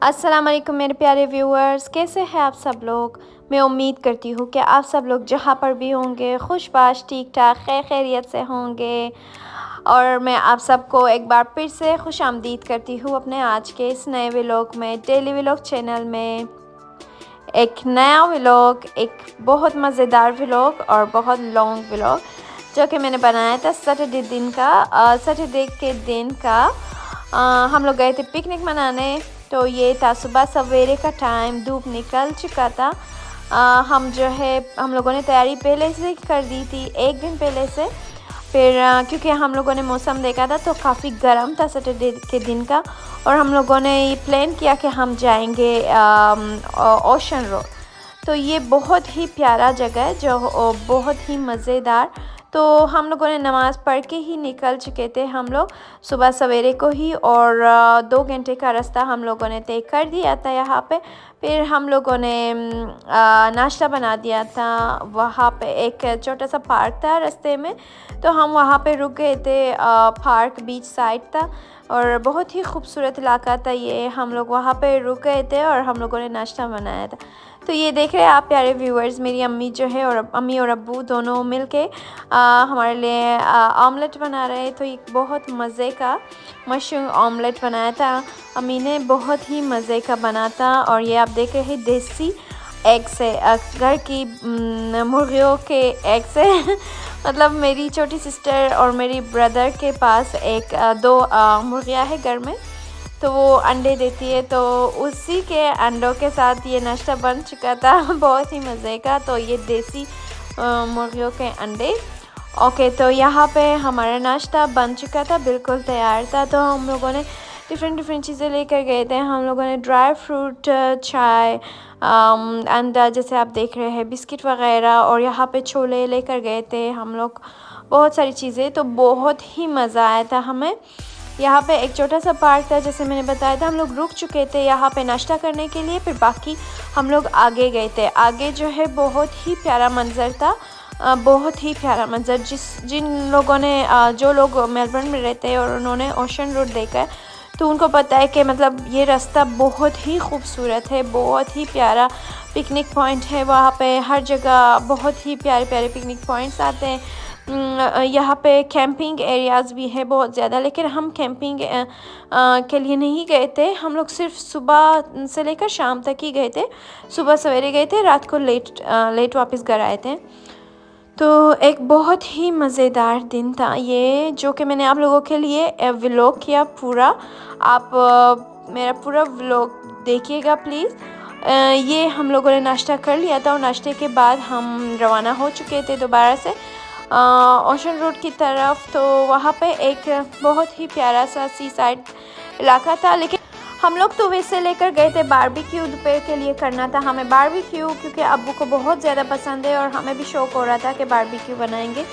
अस्सलाम वालेकुम मेरे प्यारे व्यूअर्स, कैसे हैं आप सब लोग। मैं उम्मीद करती हूँ कि आप सब लोग जहाँ पर भी होंगे खुशबाश ठीक ठाक खैरियत से होंगे। और मैं आप सबको एक बार फिर से खुश आमदीद करती हूँ अपने आज के इस नए व्लॉग में, डेली व्लॉग चैनल में। एक नया व्लॉग, एक बहुत मज़ेदार व्लॉग और बहुत लॉन्ग व्लॉग जो कि मैंने बनाया था सैटरडे के दिन का। हम लोग गए थे पिकनिक मनाने। तो ये था सुबह सवेरे का टाइम, धूप निकल चुका था। हम लोगों ने तैयारी पहले से कर दी थी, एक दिन पहले से। फिर क्योंकि हम लोगों ने मौसम देखा था तो काफ़ी गर्म था सैटरडे के दिन का, और हम लोगों ने ये प्लान किया कि हम जाएंगे ओशन रोड। तो ये बहुत ही प्यारा जगह है, जो बहुत ही मज़ेदार। तो हम लोगों ने नमाज़ पढ़ के ही निकल चुके थे हम लोग सुबह सवेरे को ही, और 2 घंटे का रास्ता हम लोगों ने तय कर दिया था यहाँ पे। फिर हम लोगों ने नाश्ता बना दिया था। वहाँ पे एक छोटा सा पार्क था रास्ते में, तो हम वहाँ पे रुक गए थे। पार्क बीच साइड था और बहुत ही खूबसूरत इलाका था ये। हम लोग वहाँ पे रुक गए थे और हम लोगों ने नाश्ता बनाया था। तो ये देख रहे हैं आप प्यारे व्यूअर्स, मेरी अम्मी जो है, और अम्मी और अब्बू दोनों मिलके हमारे लिए ऑमलेट बना रहे हैं। तो एक बहुत मज़े का मशरूम ऑमलेट बनाया था अम्मी ने, बहुत ही मज़े का बना था। और ये आप देख रहे हैं देसी एग से, घर की मुर्गियों के एग से मतलब मेरी छोटी सिस्टर और मेरी ब्रदर के पास दो मुर्गियाँ है घर में, तो वो अंडे देती है। तो उसी के अंडों के साथ ये नाश्ता बन चुका था बहुत ही मज़े का। तो ये देसी मुर्गियों के अंडे। ओके, तो यहाँ पे हमारा नाश्ता बन चुका था, बिल्कुल तैयार था। तो हम लोगों ने डिफरेंट चीज़ें लेकर गए थे। हम लोगों ने ड्राई फ्रूट, चाय, अंडा जैसे आप देख रहे हैं, बिस्किट वगैरह, और यहाँ पे छोले लेकर गए थे हम लोग, बहुत सारी चीज़ें। तो बहुत ही मज़ा आया था हमें। यहाँ पे एक छोटा सा पार्क था, जैसे मैंने बताया था। हम लोग रुक चुके थे यहाँ पे नाश्ता करने के लिए, फिर बाकी हम लोग आगे गए थे। आगे जो है बहुत ही प्यारा मंज़र था, बहुत ही प्यारा मंज़र। जिन लोगों ने जो लोग मेलबर्न में रहते हैं और उन्होंने ओशन रोड देखा है, तो उनको पता है कि मतलब ये रास्ता बहुत ही खूबसूरत है, बहुत ही प्यारा पिकनिक पॉइंट है। वहाँ पे हर जगह बहुत ही प्यारे प्यारे पिकनिक पॉइंट्स आते हैं। यहाँ पे कैंपिंग एरियाज़ भी है बहुत ज़्यादा, लेकिन हम कैंपिंग के लिए नहीं गए थे। हम लोग सिर्फ सुबह से लेकर शाम तक ही गए थे। सुबह सवेरे गए थे, रात को लेट वापस घर आए थे। तो एक बहुत ही मज़ेदार दिन था ये, जो कि मैंने आप लोगों के लिए व्लॉग किया पूरा। आप मेरा पूरा व्लॉग देखिएगा प्लीज़। ये हम लोगों ने नाश्ता कर लिया था और नाश्ते के बाद हम रवाना हो चुके थे दोबारा से ओशन रोड की तरफ। तो वहाँ पे एक बहुत ही प्यारा सा सी साइड इलाका था, लेकिन हम लोग तो वैसे लेकर गए थे बारबेक्यू दोपहर के लिए करना था हमें बारबेक्यू, क्योंकि अब्बू को बहुत ज़्यादा पसंद है और हमें भी शौक़ हो रहा था कि बारबेक्यू बनाएंगे।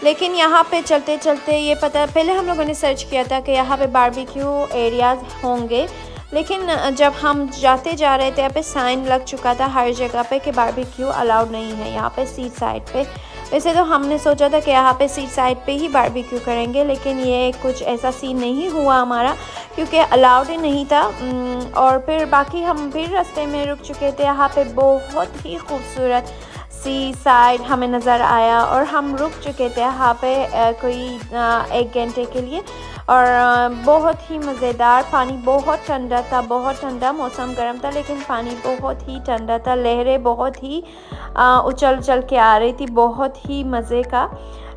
लेकिन यहाँ पे चलते चलते ये पता, पहले हम लोगों ने सर्च किया था कि यहाँ पे बारबेक्यू एरियाज़ होंगे, लेकिन जब हम जाते जा रहे थे यहाँ पे साइन लग चुका था हर जगह पे कि बारबेक्यू अलाउड नहीं है यहाँ पे सीट साइड पे। वैसे तो हमने सोचा था कि यहाँ पे सीट साइड पे ही बारबेक्यू करेंगे, लेकिन ये कुछ ऐसा सीन नहीं हुआ हमारा, क्योंकि अलाउड ही नहीं था। और फिर बाकी हम फिर रास्ते में रुक चुके थे। यहाँ पे बहुत ही खूबसूरत सी साइड हमें नज़र आया, और हम रुक चुके थे यहाँ पे कोई 1 घंटे के लिए। और बहुत ही मज़ेदार, पानी बहुत ठंडा था, बहुत ठंडा। मौसम गर्म था लेकिन पानी बहुत ही ठंडा था। लहरें बहुत ही उछल उछल के आ रही थी, बहुत ही मज़े का।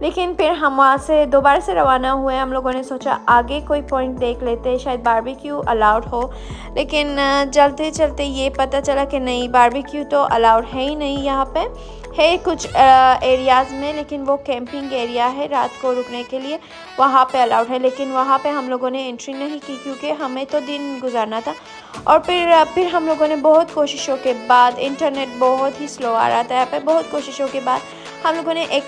लेकिन फिर हम वहाँ से दोबारा से रवाना हुए। हम लोगों ने सोचा आगे कोई पॉइंट देख लेते, शायद बारबेक्यू अलाउड हो। लेकिन चलते चलते ये पता चला कि नहीं, बारबेक्यू तो अलाउड है ही नहीं। यहाँ पे है कुछ एरियाज़ में, लेकिन वो कैंपिंग एरिया है, रात को रुकने के लिए वहाँ पे अलाउड है। लेकिन वहाँ पे हम लोगों ने एंट्री नहीं की, क्योंकि हमें तो दिन गुजारना था। और फिर हम लोगों ने बहुत कोशिशों के बाद, इंटरनेट बहुत ही स्लो आ रहा था यहाँ पे, बहुत कोशिशों के बाद हम लोगों ने एक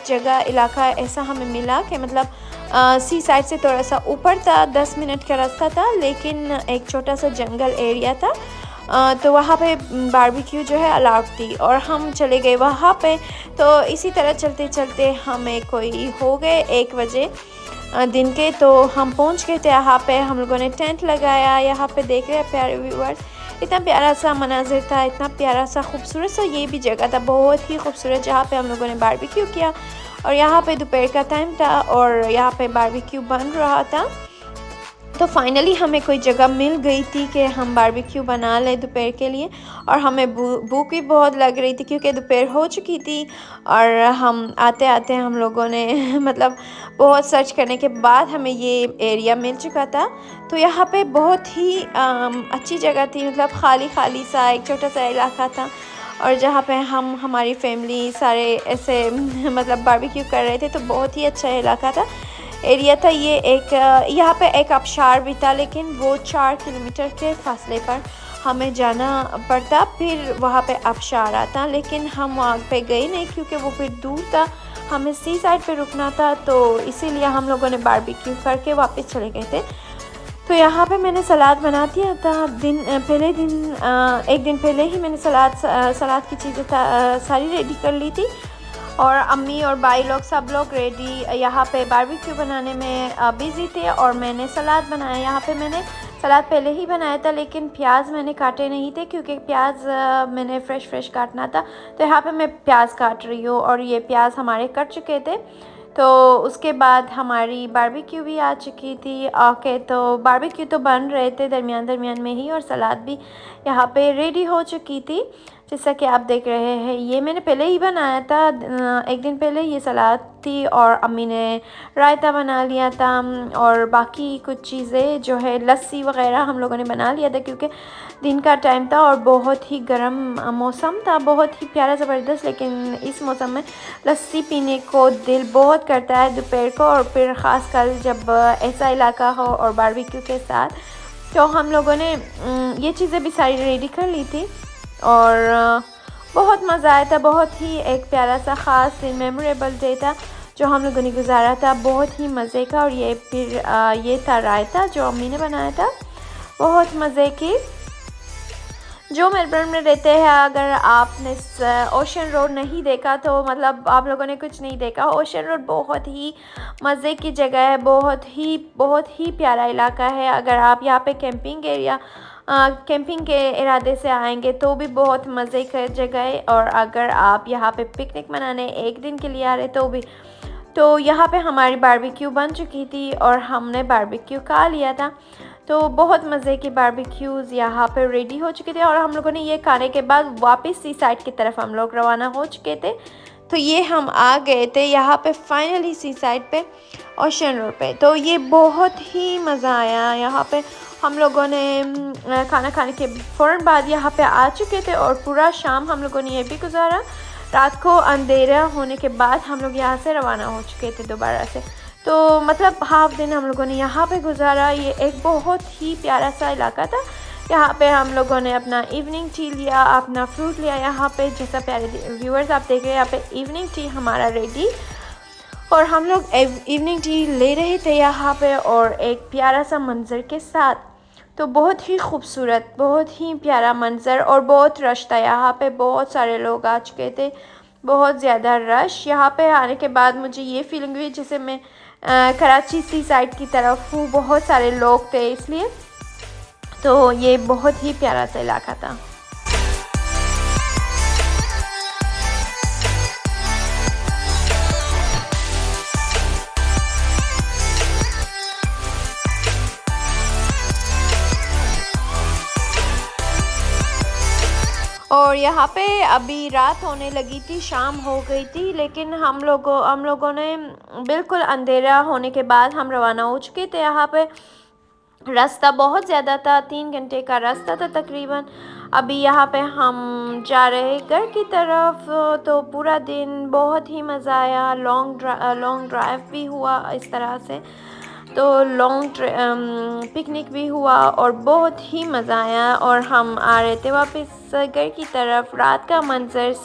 जगह इलाका ऐसा हमें मिला कि मतलब सी साइड से थोड़ा सा ऊपर था, 10 मिनट का रास्ता था, लेकिन एक छोटा सा जंगल एरिया था। तो वहाँ पे बारबेक्यू जो है अलाउड थी, और हम चले गए वहाँ पे। तो इसी तरह चलते चलते हमें कोई हो गए 1 बजे। दिन के। तो हम पहुंच गए थे यहाँ पे, हम लोगों ने टेंट लगाया। यहाँ पे देख रहे हैं प्यारे व्यूअर्स, इतना प्यारा सा मनाजिर था, इतना प्यारा सा खूबसूरत सा ये भी जगह था, बहुत ही खूबसूरत, जहाँ पे हम लोगों ने बारबेक्यू किया। और यहाँ पे दोपहर का टाइम था और यहाँ पे बारबेक्यू बन रहा था। तो फाइनली हमें कोई जगह मिल गई थी कि हम बारबेक्यू बना लें दोपहर के लिए। और हमें भूख भी बहुत लग रही थी क्योंकि दोपहर हो चुकी थी। और हम आते आते हम लोगों ने मतलब बहुत सर्च करने के बाद हमें ये एरिया मिल चुका था। तो यहाँ पे बहुत ही अच्छी जगह थी, मतलब खाली खाली सा एक छोटा सा इलाका था। और जहाँ पे हम हमारी फैमिली सारे ऐसे मतलब बारबेक्यू कर रहे थे, तो बहुत ही अच्छा इलाका था, एरिया था ये। एक यहाँ पे एक आबशार भी था, लेकिन वो 4 किलोमीटर के फासले पर हमें जाना पड़ता, फिर वहाँ पे आबशार आता। लेकिन हम वहाँ पे गए नहीं क्योंकि वो फिर दूर था, हमें सी साइड पे रुकना था। तो इसीलिए हम लोगों ने बारबेक्यू करके वापस चले गए थे। तो यहाँ पे मैंने सलाद बना दिया था एक दिन पहले ही मैंने सलाद की चीज़ें सारी रेडी कर ली थी। और अम्मी और भाई लोग सब लोग रेडी यहाँ पे बारबेक्यू बनाने में बिज़ी थे। और मैंने सलाद बनाया। यहाँ पे मैंने सलाद पहले ही बनाया था, लेकिन प्याज मैंने काटे नहीं थे क्योंकि प्याज मैंने फ्रेश काटना था। तो यहाँ पे मैं प्याज काट रही हूँ और ये प्याज हमारे कट चुके थे। तो उसके बाद हमारी बारबेक्यू भी आ चुकी थी। ओके, तो बारबेक्यू तो बन रहे थे दरमियान में ही, और सलाद भी यहाँ पे रेडी हो चुकी थी। जैसा कि आप देख रहे हैं, ये मैंने पहले ही बनाया था, एक दिन पहले ये सलाद थी। और अम्मी ने रायता बना लिया था और बाकी कुछ चीज़ें जो है लस्सी वगैरह हम लोगों ने बना लिया था क्योंकि दिन का टाइम था और बहुत ही गर्म मौसम था, बहुत ही प्यारा ज़बरदस्त। लेकिन इस मौसम में लस्सी पीने को दिल बहुत करता है दोपहर को, और फिर ख़ासकर जब ऐसा इलाका हो और बारबेक्यू के साथ। तो हम लोगों ने ये चीज़ें भी सारी रेडी कर ली थी और बहुत मज़ा आया था। बहुत ही एक प्यारा सा ख़ास मेमोरेबल डे था जो हम लोगों ने गुजारा था, बहुत ही मज़े का। और ये फिर ये था रायता जो अम्मी ने बनाया था, बहुत मज़े की। जो मेलबर्न में रहते हैं, अगर आपने ओशन रोड नहीं देखा तो मतलब आप लोगों ने कुछ नहीं देखा। ओशन रोड बहुत ही मज़े की जगह है, बहुत ही प्यारा इलाका है। अगर आप यहाँ पे कैंपिंग के इरादे से आएंगे तो भी बहुत मज़े की जगह है। और अगर आप यहाँ पे पिकनिक मनाने एक दिन के लिए आ रहे तो भी। तो यहाँ पे हमारी बारबेक्यू बन चुकी थी और हमने बारबेक्यू खा लिया था। तो बहुत मज़े की बारबेक्यूज़ यहाँ पे रेडी हो चुके थे और हम लोगों ने ये खाने के बाद वापस सी साइड की तरफ हम लोग रवाना हो चुके थे। तो ये हम आ गए थे यहाँ पे फाइनली सी साइड पे, ओशन रोड पे। तो ये बहुत ही मज़ा आया। यहाँ पे हम लोगों ने खाना खाने के फ़ौरन बाद यहाँ पे आ चुके थे और पूरा शाम हम लोगों ने ये भी गुजारा। रात को अंधेरा होने के बाद हम लोग यहाँ से रवाना हो चुके थे दोबारा से। तो मतलब हाफ दिन हम लोगों ने यहाँ पे गुजारा। ये एक बहुत ही प्यारा सा इलाका था। यहाँ पे हम लोगों ने अपना इवनिंग टी लिया, अपना फ्रूट लिया। यहाँ पे जैसा प्यारे व्यूअर्स आप देख रहे हैं, यहाँ पे इवनिंग टी हमारा रेडी, और हम लोग इवनिंग टी ले रहे थे यहाँ पे और एक प्यारा सा मंज़र के साथ। तो बहुत ही खूबसूरत, बहुत ही प्यारा मंज़र और बहुत रश था यहाँ पे, बहुत सारे लोग आ चुके थे, बहुत ज़्यादा रश। यहाँ पे आने के बाद मुझे ये फीलिंग हुई जैसे मैं कराची सी साइड की तरफ हूँ, बहुत सारे लोग थे इसलिए। तो ये बहुत ही प्यारा सा इलाका था। और यहाँ पे अभी रात होने लगी थी, शाम हो गई थी, लेकिन हम लोगों ने बिल्कुल अंधेरा होने के बाद हम रवाना हो चुके थे। यहाँ पे रास्ता बहुत ज़्यादा था, 3 घंटे का रास्ता था तकरीबन। अभी यहाँ पे हम जा रहे घर की तरफ। तो पूरा दिन बहुत ही मज़ा आया, लॉन्ग ड्राइव भी हुआ इस तरह से। तो लॉन्ग पिकनिक भी हुआ और बहुत ही मज़ा आया। और हम आ रहे थे वापस घर की तरफ। रात का मंज़र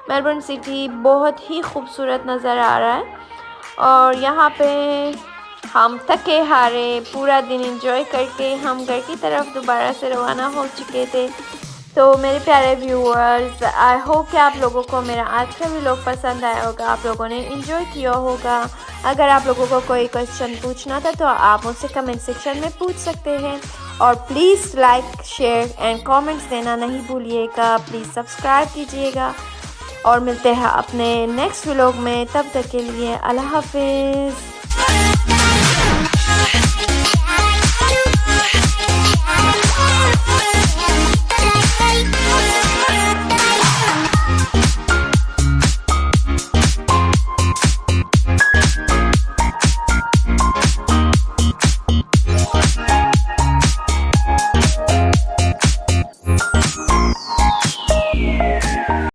मेलबर्न सिटी बहुत ही खूबसूरत नज़र आ रहा है। और यहाँ पे हम थके हारे पूरा दिन एंजॉय करके हम घर की तरफ दोबारा से रवाना हो चुके थे। तो मेरे प्यारे व्यूअर्स, आई होप कि आप लोगों को मेरा आज का व्लॉग पसंद आया होगा, आप लोगों ने एंजॉय किया होगा। अगर आप लोगों को कोई क्वेश्चन पूछना था तो आप मुझसे कमेंट सेक्शन में पूछ सकते हैं। और please like, share and comments देना नहीं भूलिएगा। प्लीज़ सब्सक्राइब कीजिएगा और मिलते हैं अपने नेक्स्ट व्लॉग में। तब तक के लिए अल्लाह हाफिज़।